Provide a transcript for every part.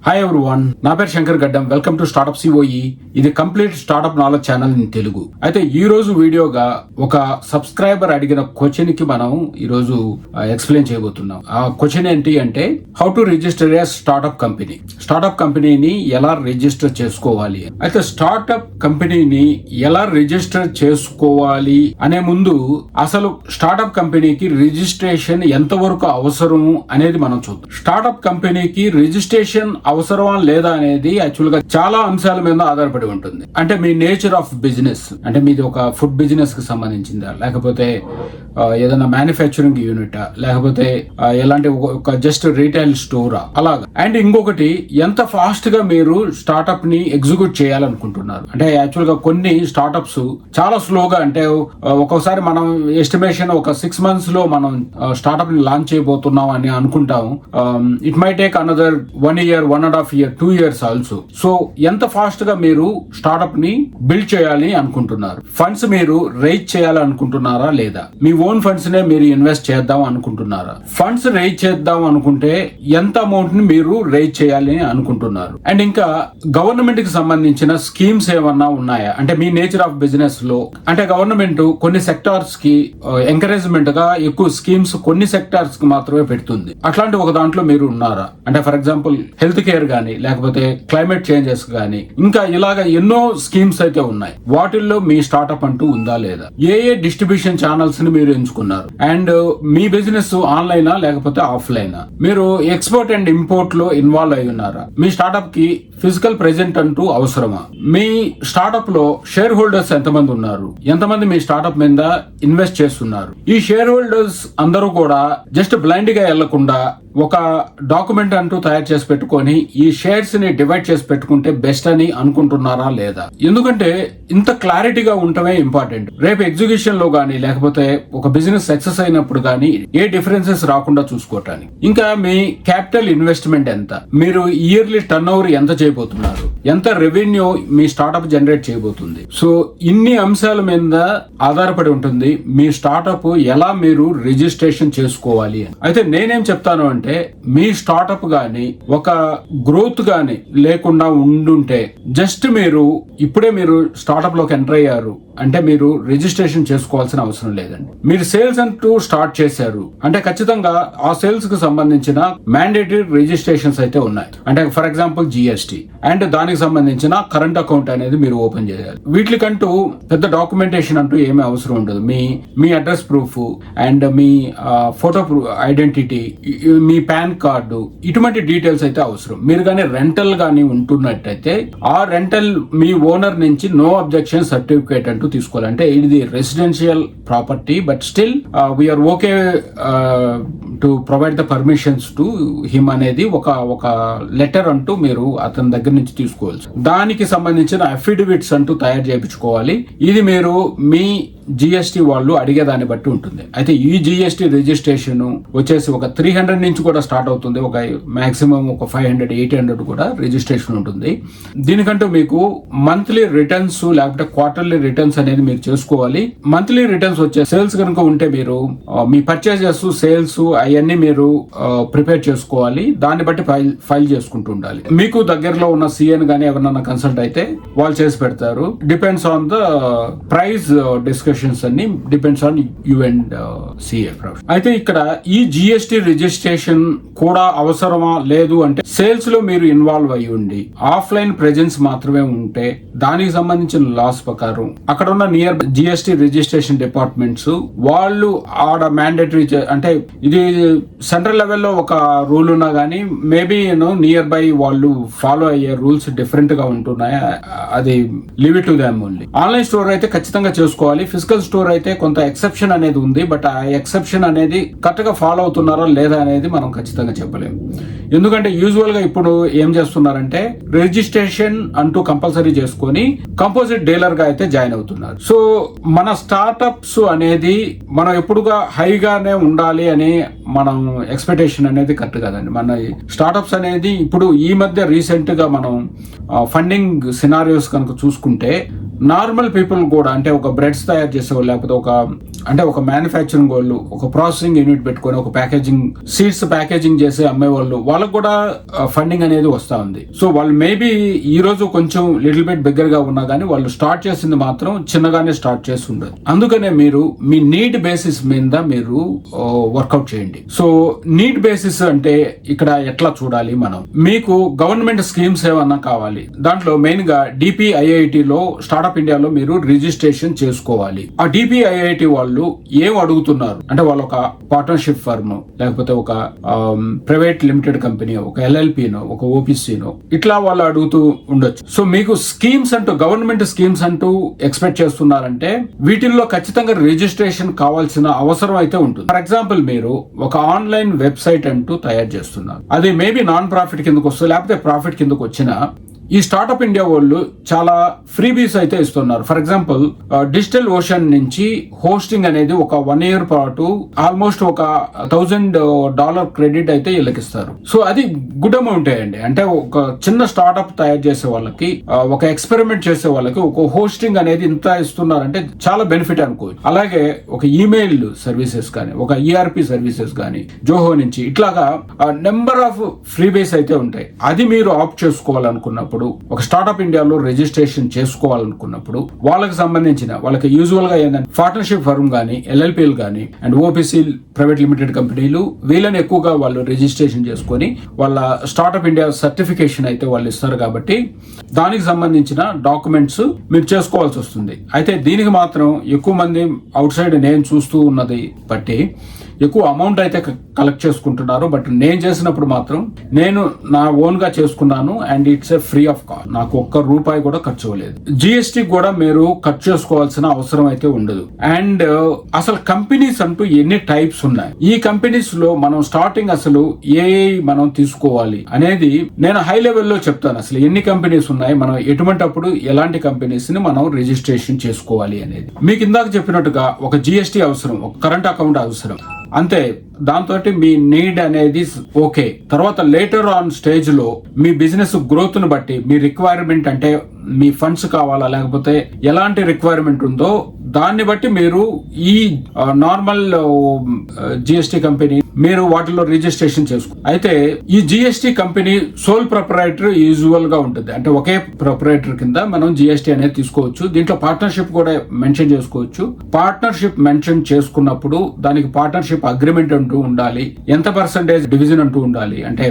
Hi everyone, నా పేరు Shankar Gaddam. Welcome to startup COE. ఇది complete startup knowledge channel in Telugu. అయితే ఈ రోజు వీడియోగా ఒక సబ్స్క్రైబర్ అడిగిన క్వశ్చన్ కి మనం ఈ రోజు ఎక్స్ప్లెయిన్ చేయబోతున్నాం. ఆ క్వశ్చన్ ఏంటి అంటే, how to register A startup company. Startup కంపెనీని ఎలా రిజిస్టర్ చేసుకోవాలి. అయితే స్టార్ట్అప్ కంపెనీని ఎలా రిజిస్టర్ చేసుకోవాలి అనే ముందు అసలు స్టార్ట్అప్ కంపెనీకి రిజిస్ట్రేషన్ ఎంతవరకు అవసరం అనేది మనం చూద్దాం. స్టార్ట్అప్ కంపెనీకి రిజిస్ట్రేషన్ అవసరమా లేదా అనేది యాక్చువల్ గా చాలా అంశాల మీద ఆధారపడి ఉంటుంది. అంటే మీ నేచర్ ఆఫ్ బిజినెస్, అంటే మీది ఒక ఫుడ్ బిజినెస్ కి సంబంధించిందా, లేకపోతే ఏదైనా మ్యానుఫ్యాక్చరింగ్ యూనిటా, లేకపోతే ఎలాంటి ఒక జస్ట్ రీటైల్ స్టోరా, అలాగా. అండ్ ఇంకొకటి, ఎంత ఫాస్ట్ గా మీరు స్టార్ట్అప్ ని ఎగ్జిక్యూట్ చేయాలనుకుంటున్నారు. అంటే యాక్చువల్ గా కొన్ని స్టార్ట్అప్స్ చాలా స్లోగా, అంటే ఒక్కొక్కసారి మనం ఎస్టిమేషన్ ఒక 6 months లో మనం స్టార్ట్అప్ ని లాంచ్ చేయబోతున్నాం అని అనుకుంటాం. It my take another 1 year, 1.5 year, 2 years also. So ఎంత ఫాస్ట్ గా మీరు స్టార్ట్అప్ ని బిల్డ్ చేయాలి అనుకుంటున్నారు. ఫండ్స్ మీరు రైజ్ చేయాలి అనుకుంటున్నారా లేదా, మీ ఓన్ ఫండ్స్ నే మీరు ఇన్వెస్ట్ చేద్దాం అనుకుంటున్నారా. ఫండ్స్ రైజ్ చేద్దాం అనుకుంటే ఎంత అమౌంట్ ని మీరు రైజ్ చేయాలి అనుకుంటున్నారు. అండ్ ఇంకా గవర్నమెంట్ కి సంబంధించిన స్కీమ్స్ ఏమన్నా ఉన్నాయా. అంటే మీ నేచర్ ఆఫ్ బిజినెస్ లో, అంటే గవర్నమెంట్ కొన్ని సెక్టార్స్ కి ఎంకరేజ్మెంట్ గా ఎక్కువ స్కీమ్స్ కొన్ని సెక్టార్స్ కి మాత్రమే పెడుతుంది. అట్లాంటి ఒక దాంట్లో మీరు ఉన్నారా. అంటే ఫర్ ఎగ్జాంపుల్ హెల్త్ కేర్ గానీ, లేకపోతే క్లైమేట్ చేంజెస్ గానీ, ఇంకా ఇలాగ ఎన్నో స్కీమ్స్ అయితే ఉన్నాయి. వాటిల్లో మీ స్టార్ట్అప్ అంటూ ఉందా లేదా. ఏ డిస్ట్రిబ్యూషన్ ఛానల్స్ ని మీరు ఎంచుకున్నారు. అండ్ మీ బిజినెస్ ఆన్లైనా లేకపోతే ఆఫ్లైనా. మీరు ఎక్స్పోర్ట్ అండ్ ఇంపోర్ట్ లో ఇన్వాల్వ్ అయి ఉన్నారా. మీ స్టార్ట్అప్ కి ఫిజికల్ ప్రెజెంట్ అంటూ అవసరమా. మీ స్టార్ట్అప్ లో షేర్ హోల్డర్స్ ఎంతమంది ఉన్నారు, ఎంతమంది మీ స్టార్ట్అప్ మీద ఇన్వెస్ట్ చేస్తున్నారు. ఈ షేర్ హోల్డర్స్ అందరూ కూడా జస్ట్ బ్లైండ్ గా వెళ్లకుండా ఒక డాక్యుమెంట్ అంటూ తయారు చేసి పెట్టుకొని ఈ షేర్స్ ని డివైడ్ చేసి పెట్టుకుంటే బెస్ట్ అని అనుకుంటున్నారా లేదా. ఎందుకంటే ఇంత క్లారిటీగా ఉండటమే ఇంపార్టెంట్. రేపు ఎగ్జిక్యూషన్ లో గానీ, లేకపోతే ఒక బిజినెస్ సక్సెస్ అయినప్పుడు గానీ ఏ డిఫరెన్సెస్ రాకుండా చూసుకోవటానికి. ఇంకా మీ క్యాపిటల్ ఇన్వెస్ట్మెంట్ ఎంత, మీరు ఇయర్లీ టర్న్ ఓవర్ ఎంత చేయబోతున్నారు, ఎంత రెవెన్యూ మీ స్టార్ట్అప్ జనరేట్ చేయబోతుంది. సో ఇన్ని అంశాల మీద ఆధారపడి ఉంటుంది మీ స్టార్ట్అప్ ఎలా మీరు రిజిస్ట్రేషన్ చేసుకోవాలి అని. అయితే నేనేం చెప్తాను అంటే, మీ స్టార్ట్అప్ గానీ ఒక గ్రోత్ గానీ లేకుండా ఉండుంటే, జస్ట్ మీరు ఇప్పుడే మీరు స్టార్ట్అప్ లోకి ఎంటర్ అయ్యారు అంటే మీరు రిజిస్ట్రేషన్ చేసుకోవాల్సిన అవసరం లేదండి. మీరు సేల్స్ అంటూ స్టార్ట్ చేశారు అంటే ఖచ్చితంగా ఆ సేల్స్ కు సంబంధించిన మ్యాండేటరీ రిజిస్ట్రేషన్స్ అయితే ఉన్నాయి. అంటే ఫర్ ఎగ్జాంపుల్ జిఎస్టీ అండ్ దానికి సంబంధించిన కరెంట్ అకౌంట్ అనేది మీరు ఓపెన్ చేయాలి. వీటికంటూ పెద్ద డాక్యుమెంటేషన్ అంటూ ఏమీ అవసరం ఉండదు. మీ అడ్రస్ ప్రూఫ్ అండ్ మీ ఫోటో ఐడెంటిటీ, మీ పాన్ కార్డు, ఇటువంటి డీటెయిల్స్ అయితే అవసరం. మీరు కానీ రెంటల్ గానీ ఉంటున్నట్టయితే ఆ రెంటల్ మీ ఓనర్ నుంచి నో అబ్జెక్షన్ సర్టిఫికేట్ అంటూ తీసుకోవాలి. అంటే ఇది residential property, but still we are okay to provide the permissions to him అనేది ఒక లెటర్ అంటూ మీరు అతని దగ్గర నుంచి తీసుకోవచ్చు. దానికి సంబంధించిన అఫిడవిట్స్ అంటూ తయారు చేయించుకోవాలి. ఇది మీరు మీ జిఎస్టీ వాళ్ళు అడిగేదాన్ని బట్టి ఉంటుంది. అయితే ఈ జిఎస్టీ రిజిస్ట్రేషన్ వచ్చేసి ఒక 300 నుంచి కూడా స్టార్ట్ అవుతుంది. ఒక మాక్సిమం ఒక 500, 800 కూడా రిజిస్ట్రేషన్ ఉంటుంది. దీనికంటూ మీకు మంత్లీ రిటర్న్స్ లేకపోతే క్వార్టర్లీ రిటర్న్స్ అనేది మీరు చేసుకోవాలి. మంత్లీ రిటర్న్స్ వచ్చే సేల్స్ కనుక ఉంటే మీరు మీ పర్చేజెస్, సేల్స్ అవన్నీ మీరు ప్రిపేర్ చేసుకోవాలి. దాన్ని బట్టి ఫైల్ చేసుకుంటూ ఉండాలి. మీకు దగ్గరలో ఉన్న సిఎన్ గానీ ఎవరన్నా కన్సల్ట్ అయితే వాళ్ళు చేసి పెడతారు. Depends on the price discussion అన్ని, depends on you and CA. అయితే ఇక్కడ ఈ జిఎస్టీ రిజిస్ట్రేషన్ కూడా అవసరమా లేదు అంటే, సేల్స్ లో మీరు ఇన్వాల్వ్ అయ్యి ఉండి ఆఫ్లైన్ ప్రెజెన్స్ మాత్రమే ఉంటే దానికి సంబంధించిన లాస్ ప్రకారం అక్కడ ఉన్న నియర్ జిఎస్టీ రిజిస్ట్రేషన్ డిపార్ట్మెంట్స్ వాళ్ళు ఆడ మ్యాండేటరీ, అంటే ఇది సెంట్రల్ లెవెల్లో ఒక రూల్ ఉన్నా గానీ మేబీ నియర్ బై వాళ్ళు ఫాలో అయ్యే రూల్స్ డిఫరెంట్ గా ఉంటున్నాయి. అది leave it to them only. Online store అయితే ఖచ్చితంగా చేసుకోవాలి. ఫిజికల్ స్టోర్ అయితే కొంత ఎక్సెప్షన్ అనేది ఉంది. బట్ ఆ ఎక్సెప్షన్ అనేది కరెక్ట్ గా ఫాలో అవుతున్నారా లేదా అనేది మనం ఖచ్చితంగా చెప్పలేము. ఎందుకంటే యూజువల్ గా ఇప్పుడు ఏం చేస్తున్నారంటే రిజిస్ట్రేషన్ అంటూ కంపల్సరీ చేసుకొని కంపోజిట్ డీలర్ గా అయితే జాయిన్ అవుతున్నారు. సో మన స్టార్ట్అప్స్ అనేది మనం ఎప్పుడుగా హైగానే ఉండాలి అని మనం ఎక్స్పెక్టేషన్ అనేది కరెక్ట్ కదండి. మన స్టార్ట్అప్స్ అనేది ఇప్పుడు ఈ మధ్య రీసెంట్ గా మనం ఫండింగ్ సినారియోస్ కనుక చూసుకుంటే నార్మల్ పీపుల్ కూడా, అంటే ఒక బ్రెడ్స్ తయారు చేసేవాళ్ళు, లేకపోతే ఒక మ్యానుఫ్యాక్చరింగ్ వాళ్ళు, ఒక ప్రాసెసింగ్ యూనిట్ పెట్టుకొని ఒక సీడ్స్ ప్యాకేజింగ్ చేసి అమ్మేవాళ్ళు, వాళ్ళకు కూడా ఫండింగ్ అనేది వస్తా ఉంది. సో వాళ్ళు మేబీ ఈ రోజు కొంచెం లిటిల్ బిట్ బిగ్గర్ గా ఉన్నా కానీ వాళ్ళు స్టార్ట్ చేసింది మాత్రం చిన్నగానే స్టార్ట్ చేసి ఉండదు. అందుకనే మీరు మీ నీడ్ బేసిస్ మీద మీరు వర్కౌట్ చేయండి. సో నీడ్ బేసిస్ అంటే ఇక్కడ ఎట్లా చూడాలి, మనం మీకు గవర్నమెంట్ స్కీమ్స్ ఏమన్నా కావాలి, దాంట్లో మెయిన్ గా DPIIT లో స్టార్ట్అప్ ఇండియాలో మీరు రిజిస్ట్రేషన్ చేసుకోవాలి. ఆ DPIIT వాళ్ళు ఏం అడుగుతున్నారు అంటే, వాళ్ళు ఒక పార్ట్నర్షిప్ ఫర్మ్, లేకపోతే ఒక ప్రైవేట్ లిమిటెడ్ కంపెనీ, ఒక LLPనో, ఒక OPCనో ఇట్లా వాళ్ళు అడుగుతూ ఉండొచ్చు. సో మీకు స్కీమ్స్ అంటూ, గవర్నమెంట్ స్కీమ్స్ అంటూ ఎక్స్పెక్ట్ చేస్తున్నారంటే వీటిల్లో ఖచ్చితంగా రిజిస్ట్రేషన్ కావాల్సిన అవసరం అయితే ఉంటుంది. ఫర్ ఎగ్జాంపుల్, మీరు ఒక ఆన్లైన్ వెబ్సైట్ అంటూ తయారు చేస్తున్నారు, అది మేబీ నాన్ ప్రాఫిట్ కిందకు వస్తుంది, లేకపోతే ప్రాఫిట్ కిందకు వచ్చినా ఈ స్టార్ట్అప్ ఇండియా వాళ్ళు చాలా ఫ్రీబీస్ అయితే ఇస్తున్నారు. ఫర్ ఎగ్జాంపుల్, డిజిటల్ ఓషన్ నుంచి హోస్టింగ్ అనేది ఒక 1 year పాటు ఆల్మోస్ట్ ఒక $1,000 క్రెడిట్ అయితే వీళ్ళకి ఇస్తారు. సో అది గుడ్ అమౌంట్ అండి. అంటే ఒక చిన్న స్టార్ట్అప్ తయారు చేసే వాళ్ళకి, ఒక ఎక్స్పెరిమెంట్ చేసే వాళ్ళకి ఒక హోస్టింగ్ అనేది ఇంత ఇస్తున్నారంటే చాలా బెనిఫిట్ అనుకోవచ్చు. అలాగే ఒక ఈమెయిల్ సర్వీసెస్ కానీ, ఒక ERP సర్వీసెస్ కానీ జోహో నుంచి ఇట్లాగా నెంబర్ ఆఫ్ ఫ్రీబీస్ అయితే ఉంటాయి. అది మీరు ఆప్ట్ చేసుకోవాలనుకున్నప్పుడు, ఒక స్టార్ట్అప్ ఇండియాలో రిజిస్ట్రేషన్ చేసుకోవాలనుకున్నప్పుడు వాళ్ళకి సంబంధించిన, వాళ్ళకి యూజువల్ గా ఏంటంటే పార్ట్నర్షిప్ ఫర్మ్ గానీ, LLPలు గానీ అండ్ OPC ప్రైవేట్ లిమిటెడ్ కంపెనీలు, వీళ్ళని ఎక్కువగా వాళ్ళు రిజిస్ట్రేషన్ చేసుకొని వాళ్ళ స్టార్ట్అప్ ఇండియా సర్టిఫికేషన్ అయితే వాళ్ళు ఇస్తారు. కాబట్టి దానికి సంబంధించిన డాక్యుమెంట్స్ మీరు చేసుకోవాల్సి వస్తుంది. అయితే దీనికి మాత్రం ఎక్కువ మంది అవుట్ సైడ్ నేను చూస్తూ ఉన్నది బట్టి ఎక్కువ అమౌంట్ అయితే కలెక్ట్ చేసుకుంటున్నారు. బట్ నేను చేసినప్పుడు మాత్రం నేను నా ఓన్ గా చేసుకున్నాను and it's a free of cost. నాకు ₹1 కూడా ఖర్చు అవ్వలేదు. GST కూడా మీరు ఖర్చు చేసుకోవాల్సిన అవసరం అయితే ఉండదు. అండ్ అసలు కంపెనీస్ అంటూ ఎన్ని టైప్స్ ఉన్నాయి, ఈ కంపెనీస్ లో మనం స్టార్టింగ్ అసలు ఏ మనం తీసుకోవాలి అనేది నేను హై లెవెల్లో చెప్తాను. అసలు ఎన్ని కంపెనీస్ ఉన్నాయి, మనం ఎటువంటిప్పుడు ఎలాంటి కంపెనీస్ ని మనం రిజిస్ట్రేషన్ చేసుకోవాలి అనేది. మీకు ఇందాక చెప్పినట్టుగా ఒక GST అవసరం, ఒక కరెంట్ అకౌంట్ అవసరం, అంతే. దాంతో మీ నీడ్ అనేది ఓకే. తర్వాత లేటర్ ఆన్ స్టేజ్ లో మీ బిజినెస్ గ్రోత్ ను బట్టి మీ రిక్వైర్మెంట్, అంటే మీ ఫండ్స్ కావాలా లేకపోతే ఎలాంటి రిక్వైర్మెంట్ ఉందో దాన్ని బట్టి మీరు ఈ నార్మల్ GST కంపెనీ మీరు వాటిలో రిజిస్ట్రేషన్ చేసుకో. అయితే ఈ GST company sole proprietor usual గా ఉంటుంది. అంటే ఒకే ప్రొప్రైటర్ కింద మనం GST అనేది తీసుకోవచ్చు. దీంట్లో పార్ట్నర్షిప్ కూడా మెన్షన్ చేసుకోవచ్చు. పార్ట్నర్షిప్ మెన్షన్ చేసుకున్నప్పుడు దానికి పార్ట్నర్షిప్ అగ్రిమెంట్ అంటూ ఉండాలి, ఎంత పర్సెంటేజ్ డివిజన్ అంటూ ఉండాలి, అంటే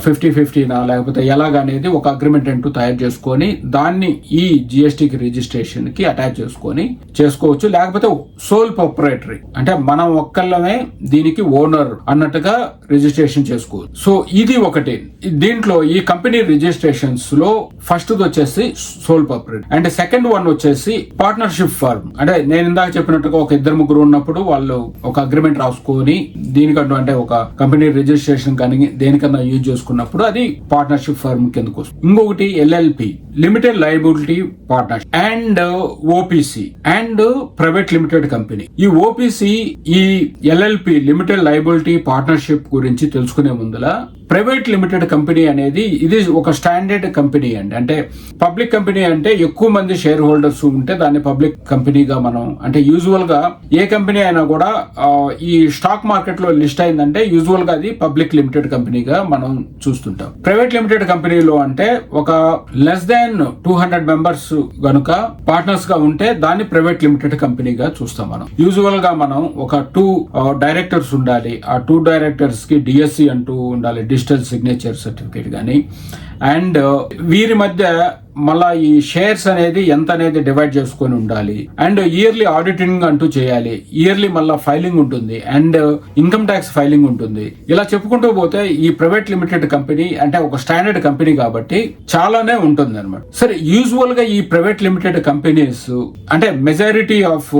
50-50నా లేకపోతే ఎలాగనేది ఒక అగ్రిమెంట్ అంటూ తయారు చేసుకొని దాన్ని ఈ GST కి రిజిస్ట్రేషన్ కి అటాచ్ చేసుకొని చేసుకోవచ్చు. లేకపోతే సోల్ ప్రొప్రైటరీ, అంటే మనం ఒక్కళ్ళమే దీనికి ఓనర్ అన్నట్టుగా రిజిస్ట్రేషన్ చేసుకోవచ్చు. సో ఇది ఒకటి. దీంట్లో ఈ కంపెనీ రిజిస్ట్రేషన్స్ లో ఫస్ట్ వచ్చేసి sole proprietary and second one వచ్చేసి పార్ట్నర్షిప్ ఫర్మ్. అంటే నేను ఇందాక చెప్పినట్టుగా ఒక 2-3 ఉన్నప్పుడు వాళ్ళు ఒక అగ్రిమెంట్ రాసుకొని దీనికంటూ, అంటే ఒక కంపెనీ రిజిస్ట్రేషన్ కానీ దేనికన్నా యూజ్ చేసుకున్నప్పుడు అది పార్ట్నర్షిప్ ఫర్మ్ కిందకు వస్తుంది. ఇంకొకటి LLP, limited liability partnership, and OPC and private limited company. ఈ OPC, ఈ LLP లిమిటెడ్ లయబిలిటీ పార్ట్నర్షిప్ గురించి తెలుసుకునే ముందల ప్రైవేట్ లిమిటెడ్ కంపెనీ అనేది ఇది ఒక స్టాండర్డ్ కంపెనీ అండి. అంటే పబ్లిక్ కంపెనీ అంటే ఎక్కువ మంది షేర్ హోల్డర్స్ ఉంటే దాన్ని పబ్లిక్ కంపెనీగా మనం, అంటే యూజువల్ గా ఏ కంపెనీ అయినా కూడా ఈ స్టాక్ మార్కెట్ లో లిస్ట్ అయిందంటే యూజువల్ గా అది పబ్లిక్ లిమిటెడ్ కంపెనీగా మనం చూస్తుంటాం. ప్రైవేట్ లిమిటెడ్ కంపెనీలో అంటే ఒక లెస్ దాన్ 200 మెంబర్స్ గనుక పార్ట్నర్స్ గా ఉంటే దాన్ని ప్రైవేట్ లిమిటెడ్ కంపెనీగా చూస్తాం మనం. యూజువల్ గా మనం ఒక 2 డైరెక్టర్స్ ఉండాలి. ఆ 2 డైరెక్టర్స్ కి DSC అంటూ ఉండాలి, డిజిటల్ సిగ్నేచర్ సర్టిఫికేట్ గానీ. అండ్ వీరి మధ్య మళ్ళా ఈ షేర్స్ అనేది ఎంత అనేది డివైడ్ చేసుకొని ఉండాలి. అండ్ ఇయర్లీ ఆడిటింగ్ అంటూ చేయాలి, ఇయర్లీ మళ్ళా ఫైలింగ్ ఉంటుంది, అండ్ ఇన్కమ్ ట్యాక్స్ ఫైలింగ్ ఉంటుంది. ఇలా చెప్పుకుంటూ పోతే ఈ ప్రైవేట్ లిమిటెడ్ కంపెనీ అంటే ఒక స్టాండర్డ్ కంపెనీ కాబట్టి చాలానే ఉంటుంది అనమాట. సరే, యూజువల్ గా ఈ ప్రైవేట్ లిమిటెడ్ కంపెనీస్ అంటే మెజారిటీ ఆఫ్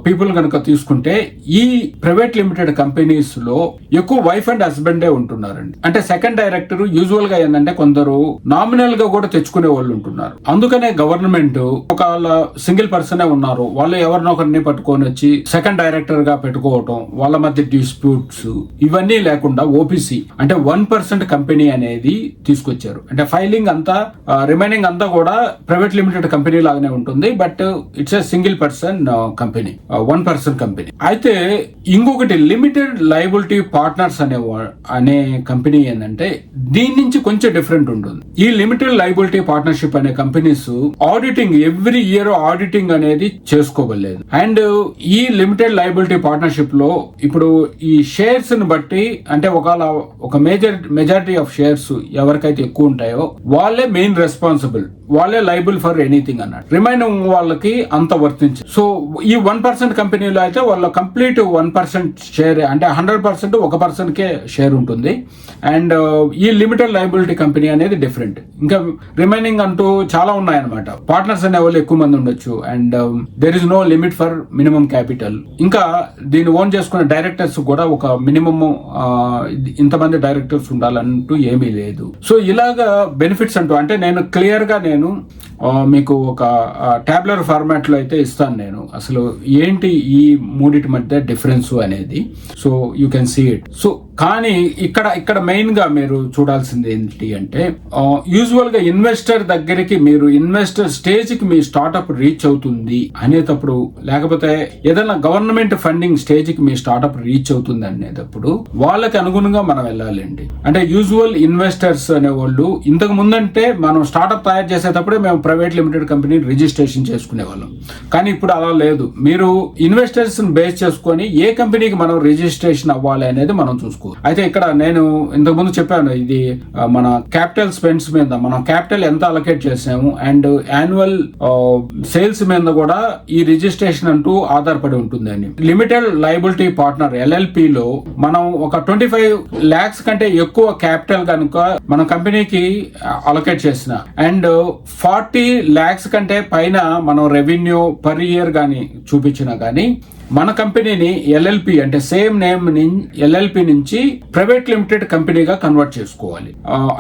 పీపుల్ కనుక తీసుకుంటే ఈ ప్రైవేట్ లిమిటెడ్ కంపెనీస్ లో ఎక్కువ వైఫ్ అండ్ హస్బెండే ఉంటున్నారండి. అంటే సెకండ్ డైరెక్టర్ యూజువల్ గా ఏంటంటే కొందరు నామినల్ గా కూడా తెచ్చుకునే వాళ్ళు వాళ్ళు ఉంటున్నారు. అందుకనే గవర్నమెంట్ ఒకవేళ సింగిల్ పర్సనే ఉన్నారు, వాళ్ళు ఎవరినొకరిని పట్టుకొని వచ్చి సెకండ్ డైరెక్టర్ గా పెట్టుకోవటం, వాళ్ళ మధ్య డిస్ప్యూట్స్ ఇవన్నీ లేకుండా ఓపీసీ అంటే 1% కంపెనీ అనేది తీసుకొచ్చారు. అంటే ఫైలింగ్ అంతా రిమైనింగ్ అంతా కూడా ప్రైవేట్ లిమిటెడ్ కంపెనీ లాగానే ఉంటుంది, but it's a single person company, 1% company. అయితే ఇంకొకటి లిమిటెడ్ లయబిలిటీ పార్ట్నర్స్ అనే కంపెనీ ఏంటంటే దీని నుంచి కొంచెం డిఫరెంట్ ఉంటుంది. ఈ లిమిటెడ్ లయబిలిటీ పార్ట్నర్షిప్ అనే companies auditing every year auditing అనేది చేసుకోవలేదు. అండ్ ఈ లిమిటెడ్ లయబిలిటీ పార్ట్నర్షిప్ లో ఇప్పుడు ఈ షేర్స్ ని బట్టి అంటే ఒక మెజారిటీ ఆఫ్ షేర్స్ ఎవరికైతే ఎక్కువ ఉంటాయో వాళ్ళే మెయిన్ రెస్పాన్సిబుల్, వాళ్ళే లైబుల్ ఫర్ ఎనీథింగ్ అన్నాడు. రిమైనింగ్ వాళ్ళకి అంత వర్తించు. సో ఈ 1% కంపెనీలో అయితే వాళ్ళ కంప్లీట్ 1% షేర్ అంటే 100% 1% కే షేర్ ఉంటుంది. అండ్ ఈ లిమిటెడ్ లయబిలిటీ కంపెనీ అనేది డిఫరెంట్. ఇంకా రిమైనింగ్ అంటూ చాలా ఉన్నాయన్నమాట. పార్ట్నర్స్ అనే వాళ్ళు ఎక్కువ మంది ఉండొచ్చు and there is no limit for minimum capital. ఇంకా దీన్ని ఓన్ చేసుకునే డైరెక్టర్స్ కూడా ఒక మినిమమ్ ఇంతమంది డైరెక్టర్స్ ఉండాలంటూ ఏమీ లేదు. సో ఇలాగా బెనిఫిట్స్ అంటూ అంటే నేను క్లియర్ గా మీకు ఒక టాబ్లర్ ఫార్మాట్ లో అయితే ఇస్తాను నేను అసలు ఏంటి ఈ మూడిటి మధ్య డిఫరెన్స్ అనేది. So you can see it. So కానీ ఇక్కడ మెయిన్ గా మీరు చూడాల్సింది ఏంటి అంటే యూజువల్ గా ఇన్వెస్టర్ దగ్గరికి మీరు ఇన్వెస్టర్ స్టేజ్ కి మీ స్టార్ట్అప్ రీచ్ అవుతుంది అనేటప్పుడు, లేకపోతే ఏదైనా గవర్నమెంట్ ఫండింగ్ స్టేజ్ కి మీ స్టార్ట్అప్ రీచ్ అవుతుంది అనేటప్పుడు వాళ్ళకి అనుగుణంగా మనం వెళ్ళాలండి. అంటే యూజువల్ ఇన్వెస్టర్స్ అనేవాళ్ళు ఇంతకు ముందంటే మనం స్టార్ట్అప్ తయారు చేసేటప్పుడే మేము ప్రైవేట్ లిమిటెడ్ కంపెనీ రిజిస్ట్రేషన్ చేసుకునే వాళ్ళం. కానీ ఇప్పుడు అలా లేదు. మీరు ఇన్వెస్టర్స్ బేస్ చేసుకొని ఏ కంపెనీకి మనం రిజిస్ట్రేషన్ అవ్వాలి అనేది మనం చూసుకోవాలి. అయితే ఇక్కడ నేను ఇంతకు ముందు చెప్పాను, ఇది మన క్యాపిటల్ స్పెండ్స్ మీద మనం క్యాపిటల్ ఎంత అలొకేట్ చేసాము అండ్ యాన్యువల్ సేల్స్ మీద కూడా ఈ రిజిస్ట్రేషన్ అంటూ ఆధారపడి ఉంటుందని. లిమిటెడ్ లయబిలిటీ పార్ట్నర్ LLP లో మనం ఒక 25 lakhs కంటే ఎక్కువ క్యాపిటల్ కనుక మన కంపెనీకి అలొకేట్ చేసిన అండ్ 40 lakhs కంటే పైన మనం రెవెన్యూ పర్ ఇయర్ గానీ చూపించినా గానీ మన కంపెనీని LLP అంటే సేమ్ నేమ్ LLP నుంచి ప్రైవేట్ లిమిటెడ్ కంపెనీగా కన్వర్ట్ చేసుకోవాలి.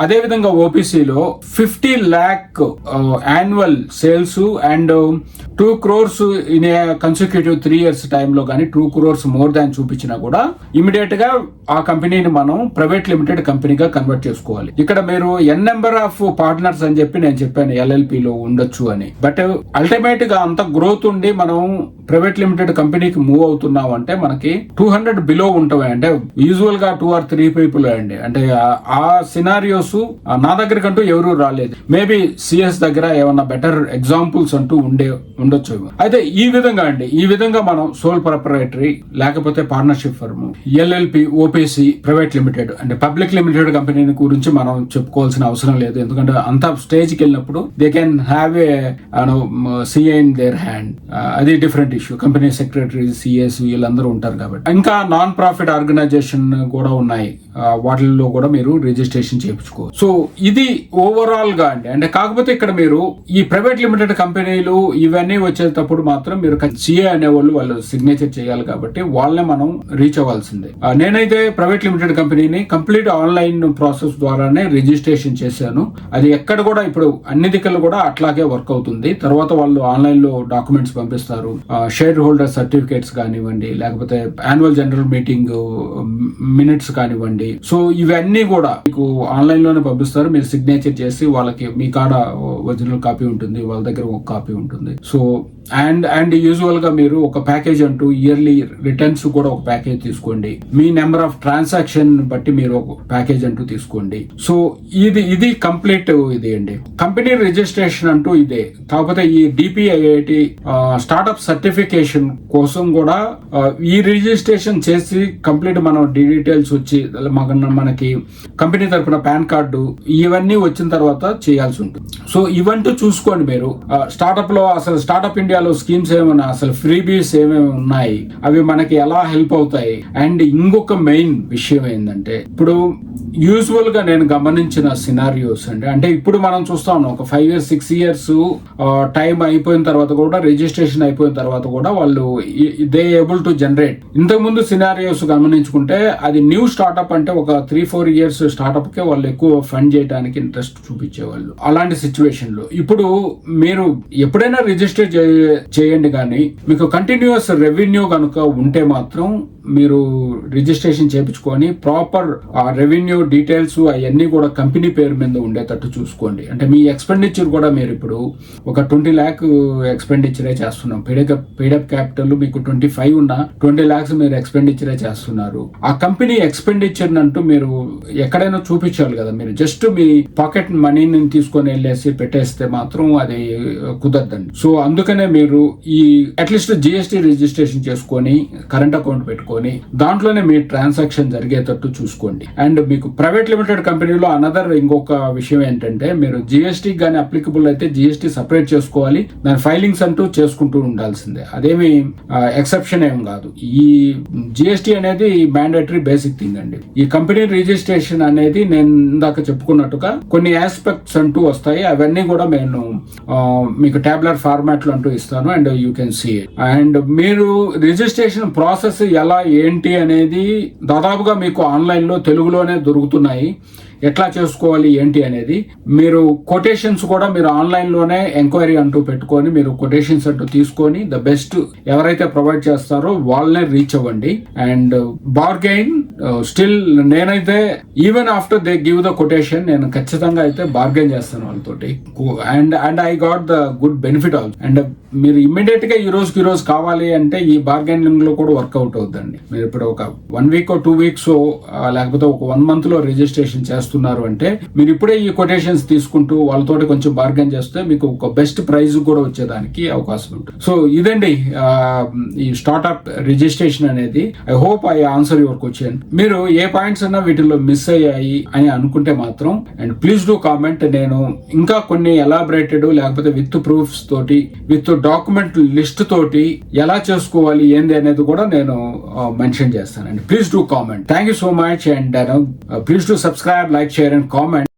అదే విధంగా ఓపీసీలో 50 lakh annual sales and 2 crores in a consecutive 3 years టైంలో కానీ 2 crores మోర్ దాన్ చూపించినా కూడా ఇమీడియట్ గా ఆ కంపెనీని మనం ప్రైవేట్ లిమిటెడ్ కంపెనీగా కన్వర్ట్ చేసుకోవాలి. ఇక్కడ మీరు n నెంబర్ ఆఫ్ పార్ట్నర్స్ అని చెప్పి నేను చెప్పాను LLP లో ఉండొచ్చు అని, బట్ అల్టిమేట్ గా అంత గ్రోత్ ఉండి మనం ప్రైవేట్ లిమిటెడ్ కంపెనీకి మూవ్ అవుతున్నాం అంటే మనకి 200 బిలో ఉంటాయి. అంటే యూజువల్ గా 2 or 3 people అండి. అంటే ఆ సినారియోస్ నా దగ్గరకంటూ ఎవరు రాలేదు. మేబీ CS దగ్గర ఏమన్నా బెటర్ ఎగ్జాంపుల్స్ అంటూ ఉండొచ్చు. అయితే ఈ విధంగా మనం సోల్ ప్రొప్రైటరీ లేకపోతే partnership firm, LLP, OPC, private limited అంటే పబ్లిక్ లిమిటెడ్ కంపెనీ గురించి మనం చెప్పుకోవాల్సిన అవసరం లేదు. ఎందుకంటే అంత స్టేజ్ కి వెళ్ళినప్పుడు they can have a CA in their hand. అది different issue. Company secretary, CS వీళ్ళందరూ ఉంటారు కాబట్టి. ఇంకా నాన్ ప్రాఫిట్ ఆర్గనైజేషన్ కూడా ఉన్నాయి, వాటిల్లో కూడా మీరు రిజిస్ట్రేషన్ చేయించుకోవచ్చు. సో ఇది ఓవరాల్ గా అంటే కాకపోతే ఇక్కడ మీరు ఈ ప్రైవేట్ లిమిటెడ్ కంపెనీలు ఇవన్నీ వచ్చేటప్పుడు మాత్రం మీరు CA అనేవాళ్ళు వాళ్ళు సిగ్నేచర్ చేయాలి కాబట్టి వాళ్ళని మనం రీచ్ అవ్వాల్సిందే. నేనైతే ప్రైవేట్ లిమిటెడ్ కంపెనీని కంప్లీట్ ఆన్లైన్ ప్రాసెస్ ద్వారానే రిజిస్ట్రేషన్ చేశాను. అది ఎక్కడ కూడా ఇప్పుడు అన్ని దిక్కులు కూడా అట్లాగే వర్క్ అవుతుంది. తర్వాత వాళ్ళు ఆన్లైన్ లో డాక్యుమెంట్స్ పంపిస్తారు, షేర్ హోల్డర్ సర్టిఫికేట్స్ కానివ్వండి, లేకపోతే యాన్యువల్ జనరల్ మీటింగ్ మినిట్స్ కానివ్వండి. సో ఇవన్నీ కూడా మీకు ఆన్లైన్ లోనే పంపిస్తారు. మీరు సిగ్నేచర్ చేసి వాళ్ళకి మీ కాడ ఒరిజినల్ కాపీ ఉంటుంది, వాళ్ళ దగ్గర ఒక కాపీ ఉంటుంది. సో అండ్ యూజువల్ గా మీరు ఒక ప్యాకేజ్ అంటూ ఇయర్లీ రిటర్న్స్ కూడా ఒక ప్యాకేజ్ తీసుకోండి. మీ నెంబర్ ఆఫ్ ట్రాన్సాక్షన్ బట్టి మీరు ఒక ప్యాకేజ్ అంటూ తీసుకోండి. సో ఇది కంప్లీట్ ఇది అండి. కంపెనీ రిజిస్ట్రేషన్ అంటూ ఇదే. కాకపోతే ఈ DPIIT స్టార్ట్అప్ సర్టిఫికేషన్ కోసం కూడా ఈ రిజిస్ట్రేషన్ చేసి కంప్లీట్ మనం డీటెయిల్స్ వచ్చి మనకి కంపెనీ తరపున పాన్ కార్డు ఇవన్నీ వచ్చిన తర్వాత చేయాల్సి ఉంటుంది. సో ఇవంటూ చూసుకోండి మీరు. స్టార్ట్అప్ లో అసలు స్టార్ట్అప్ ఇండియా ఇండియాలో స్కీమ్స్ ఏమైనా, అసలు ఫ్రీబీస్ ఏమేమి ఉన్నాయి, అవి మనకి ఎలా హెల్ప్ అవుతాయి. అండ్ ఇంకొక మెయిన్ విషయం ఏంటంటే, ఇప్పుడు యూజువల్ గా నేను గమనించిన సినారియోస్ అంటే ఇప్పుడు మనం చూస్తా ఉన్నాం, ఒక 5 years 6 years టైం అయిపోయిన తర్వాత కూడా, రిజిస్ట్రేషన్ అయిపోయిన తర్వాత కూడా వాళ్ళు దే ఏబుల్ టు జనరేట్. ఇంతకు ముందు సినారియోస్ గమనించుకుంటే అది న్యూ స్టార్ట్అప్ అంటే ఒక 3-4 years స్టార్ట్అప్ కే వాళ్ళు ఎక్కువ ఫండ్ చేయడానికి ఇంట్రెస్ట్ చూపించేవాళ్ళు. అలాంటి సిచ్యువేషన్ లో ఇప్పుడు మీరు ఎప్పుడైనా రిజిస్టర్ చేయండి, కానీ మీకు కంటిన్యూస్ రెవెన్యూ కనుక ఉంటే మాత్రం మీరు రిజిస్ట్రేషన్ చేయించుకొని ప్రాపర్ రెవెన్యూ డీటెయిల్స్ అవన్నీ కూడా కంపెనీ పేరు మీద ఉండేటట్టు చూసుకోండి. అంటే మీ ఎక్స్పెండిచర్ కూడా మీరు ఇప్పుడు ఒక 20 lakh ఎక్స్పెండిచరే చేస్తున్నాం. పేడప్ క్యాపిటల్ మీకు 25 ఉన్నా 20 lakhs మీరు ఎక్స్పెండిచరే చేస్తున్నారు. ఆ కంపెనీ ఎక్స్పెండిచర్ అంటూ మీరు ఎక్కడైనా చూపించాలి కదా. మీరు జస్ట్ మీ పాకెట్ మనీని తీసుకొని వెళ్ళేసి పెట్టేస్తే మాత్రం అది కుదరదండి. సో అందుకనే మీరు ఈ అట్లీస్ట్ GST రిజిస్ట్రేషన్ చేసుకొని కరెంట్ అకౌంట్ పెట్టుకొని దాంట్లోనే మీ ట్రాన్సాక్షన్ జరిగేటట్టు చూసుకోండి. అండ్ మీకు ప్రైవేట్ లిమిటెడ్ కంపెనీలో ఇంకొక విషయం ఏంటంటే, మీరు GST గానీ అప్లికబుల్ అయితే GST సపరేట్ చేసుకోవాలి. దాని ఫైలింగ్స్ అంటూ చేసుకుంటూ ఉండాల్సిందే, అదేమి ఎక్సెప్షన్ ఏం కాదు. ఈ GST అనేది మ్యాండేటరీ బేసిక్ థింగ్ అండి. ఈ కంపెనీ రిజిస్ట్రేషన్ అనేది నేను ఇందాక చెప్పుకున్నట్టుగా కొన్ని ఆస్పెక్ట్స్ అంటూ వస్తాయి. అవన్నీ కూడా నేను మీకు టాబ్లెట్ ఫార్మాట్ లో అంటూ ఇస్తాను, and you can see it. And మీరు రిజిస్ట్రేషన్ ప్రాసెస్ ఎలా ఏంటి అనేది దాదాపుగా మీకు ఆన్లైన్ లో తెలుగులోనే దొరుకుతున్నాయి. ఎట్లా చేసుకోవాలి ఏంటి అనేది మీరు కొటేషన్స్ కూడా మీరు ఆన్లైన్ లోనే ఎంక్వైరీ అంటూ పెట్టుకొని మీరు కొటేషన్స్ అంటూ తీసుకొని ద బెస్ట్ ఎవరైతే ప్రొవైడ్ చేస్తారో వాళ్ళనే రీచ్ అవ్వండి. అండ్ బార్గెయిన్ స్టిల్ నేనైతే even after they give the quotation నేను ఖచ్చితంగా అయితే బార్గెయిన్ చేస్తాను వాళ్ళతోటి. And I got the good benefit all. And మీరు ఇమ్మీడియట్ గా ఈ రోజుకి రోజు కావాలి అంటే ఈ బార్గెనింగ్ లో కూడా వర్కౌట్ అవుతుందండి. మీరు ఇప్పుడు ఒక 1 week or 2 weeks లేకపోతే ఒక 1 month లో రిజిస్ట్రేషన్ చేస్తున్నారు అంటే మీరు ఇప్పుడే ఈ కొటేషన్స్ తీసుకుంటూ వాళ్ళతోటి కొంచెం బార్గెన్ చేస్తే మీకు ఒక బెస్ట్ ప్రైజ్ కూడా వచ్చేదానికి అవకాశం ఉంటుంది. సో ఇదండి ఈ స్టార్ట్అప్ రిజిస్ట్రేషన్ అనేది. I hope I answer your question. మీరు ఏ పాయింట్స్ అన్నా వీటిలో మిస్ అయ్యాయి అని అనుకుంటే మాత్రం అండ్ ప్లీజ్ డూ కామెంట్. నేను ఇంకా కొన్ని ఎలాబరేటెడ్ లేకపోతే విత్ ప్రూఫ్స్ తోటి విత్ డాక్యుమెంట్ లిస్ట్ తోటి ఎలా చేసుకోవాలి ఏంది అనేది కూడా నేను మెన్షన్ చేస్తానండి. Please do comment. Thank you so much. And please do subscribe, like, share and comment.